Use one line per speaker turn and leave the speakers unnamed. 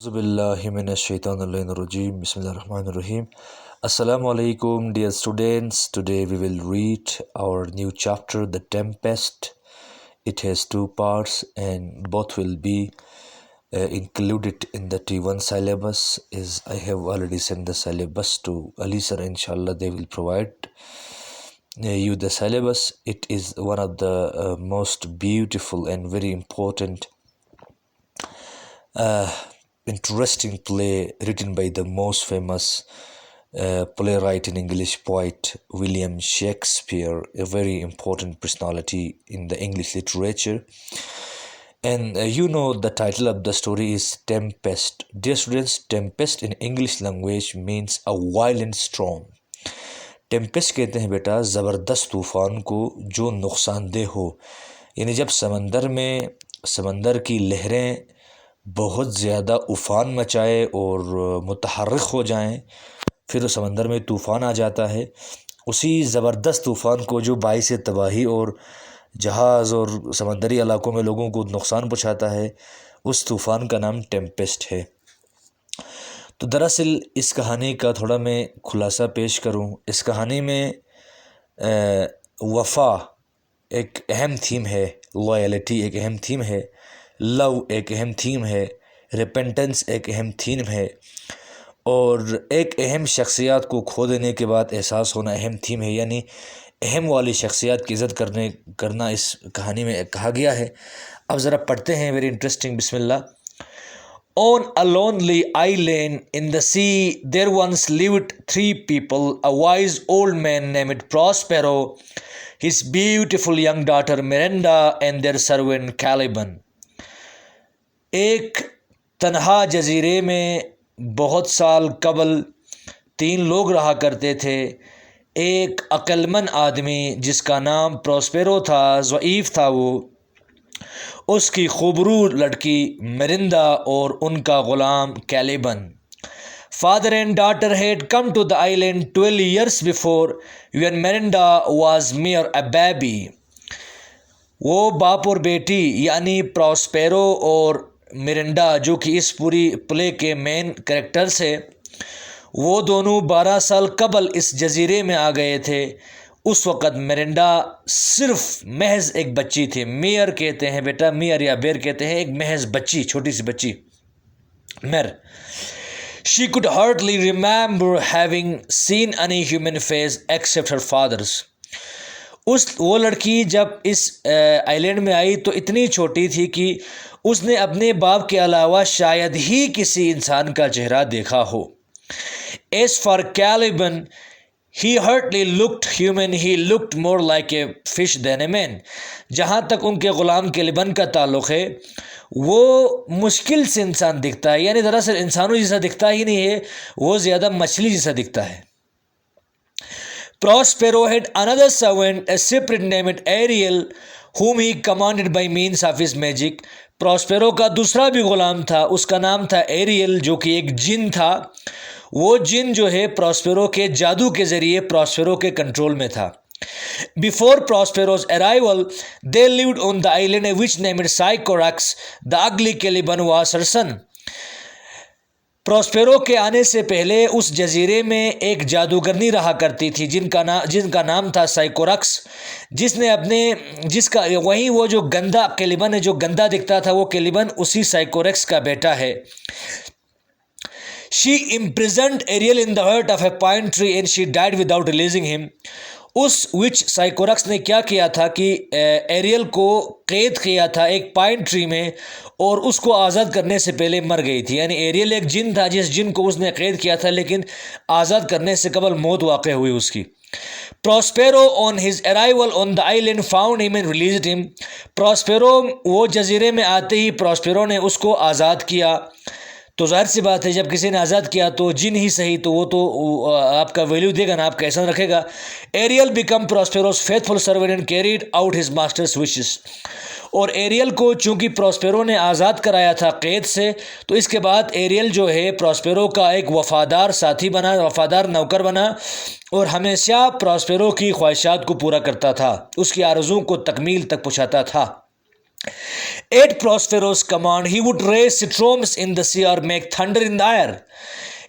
Bismillahirrahmanirrahim. Bismillahirrahmanirrahim. Assalamu alaikum, dear students. Today we will read our new chapter, The Tempest. It has two parts and both will be included in the T1 syllabus. As I have already sent the syllabus to Ali sir, inshallah they will provide you the syllabus. It is one of the most beautiful and very important interesting play written by the most famous playwright and English poet William Shakespeare, a very important personality in the English literature. And you know the title of the story is Tempest. Dear students, Tempest in English language means a violent storm. ٹیمپسٹ کہتے ہیں بیٹا زبردست طوفان کو جو نقصان دہ ہو، یعنی جب سمندر کی لہریں بہت زیادہ افان مچائے اور متحرک ہو جائیں، پھر اس سمندر میں طوفان آ جاتا ہے، اسی زبردست طوفان کو جو باعث تباہی اور جہاز اور سمندری علاقوں میں لوگوں کو نقصان پہنچاتا ہے، اس طوفان کا نام ٹیمپسٹ ہے۔ تو دراصل اس کہانی کا تھوڑا میں خلاصہ پیش کروں۔ اس کہانی میں وفا ایک اہم تھیم ہے، لائلٹی ایک اہم تھیم ہے، لو ایک اہم تھیم ہے، ریپنٹنس ایک اہم تھیم ہے، اور ایک اہم شخصیات کو کھو دینے کے بعد احساس ہونا اہم تھیم ہے، یعنی اہم والی شخصیات کی عزت کرنا اس کہانی میں کہا گیا ہے۔ اب ذرا پڑھتے ہیں، ویری انٹرسٹنگ، بسم اللہ۔ On a lonely island in the sea, there once lived three people: a wise old man named Prospero, his beautiful young daughter Miranda, and their servant Caliban. ایک تنہا جزیرے میں بہت سال قبل تین لوگ رہا کرتے تھے۔ ایک عقلمند آدمی جس کا نام پروسپیرو تھا، ضعیف تھا وہ، اس کی خوبرو لڑکی مرندا اور ان کا Ghulam کیلیبن۔ Father and daughter had come to the island 12 years before when Miranda was mere a baby. وہ باپ اور بیٹی یعنی پروسپیرو اور مرنڈا، جو کہ اس پوری پلے کے مین کریکٹرز ہیں، وہ دونوں 12 سال قبل اس جزیرے میں آ گئے تھے۔ اس وقت مرنڈا صرف محض ایک بچی تھی۔ میئر کہتے ہیں بیٹا، میئر یا بیر کہتے ہیں ایک محض بچی، چھوٹی سی بچی، میر۔ She could hardly remember having seen any human face except her father's. وہ لڑکی جب اس آئیلینڈ میں آئی تو اتنی چھوٹی تھی کہ اس نے اپنے باپ کے علاوہ شاید ہی کسی انسان کا چہرہ دیکھا ہو۔ As for Caliban, he hardly looked human, he looked more like a fish than a man. جہاں تک ان کے غلام کیلیبن کا تعلق ہے، وہ مشکل سے انسان دکھتا ہے، یعنی دراصل انسانوں جیسا دکھتا ہی نہیں ہے، وہ زیادہ مچھلی جیسا دکھتا ہے۔ Prospero had another servant, a spirit named Ariel, whom he commanded by means of his magic. پروسپیرو کا دوسرا بھی غلام تھا، اس کا نام تھا ایریل، جو کہ ایک جن تھا۔ وہ جن جو ہے پروسپیرو کے جادو کے ذریعے پروسپیرو کے کنٹرول میں تھا۔ Before Prospero's arrival, they lived on the island a witch named Sycorax. The ugly Caliban was her son. پروسپیرو کے آنے سے پہلے اس جزیرے میں ایک جادوگرنی رہا کرتی تھی جن کا نام تھا سائکورکس، وہیں وہ جو گندا کیلیبن ہے، جو گندا دکھتا تھا، وہ کیلیبن اسی سائکورکس کا بیٹا ہے۔ She imprisoned Ariel in the heart of a pine tree and she died without releasing him. اس وچ سائکورکس نے کیا کیا تھا کہ ایریل کو قید کیا تھا ایک پائن ٹری میں، اور اس کو آزاد کرنے سے پہلے مر گئی تھی۔ یعنی ایریل ایک جن تھا جس جن کو اس نے قید کیا تھا، لیکن آزاد کرنے سے قبل موت واقع ہوئی اس کی۔ Prospero on his arrival on the island found him and released him. پروسپیرو وہ جزیرے میں آتے ہی پروسپیرو نے اس کو آزاد کیا۔ تو ظاہر سی بات ہے جب کسی نے آزاد کیا تو جن ہی صحیح تو وہ تو آپ کا ویلیو دے گا نا، آپ کا احسان رکھے گا۔ Ariel became Prospero's faithful servant and carried out his master's wishes. اور ایریل کو چونکہ پروسپیرو نے آزاد کرایا تھا قید سے، تو اس کے بعد ایریل جو ہے پروسپیرو کا ایک وفادار ساتھی بنا، وفادار نوکر بنا، اور ہمیشہ پروسپیرو کی خواہشات کو پورا کرتا تھا، اس کی آرزوؤں کو تکمیل تک پہنچاتا تھا۔ At Prospero's command, he would raise storms in the sea or make thunder in the air.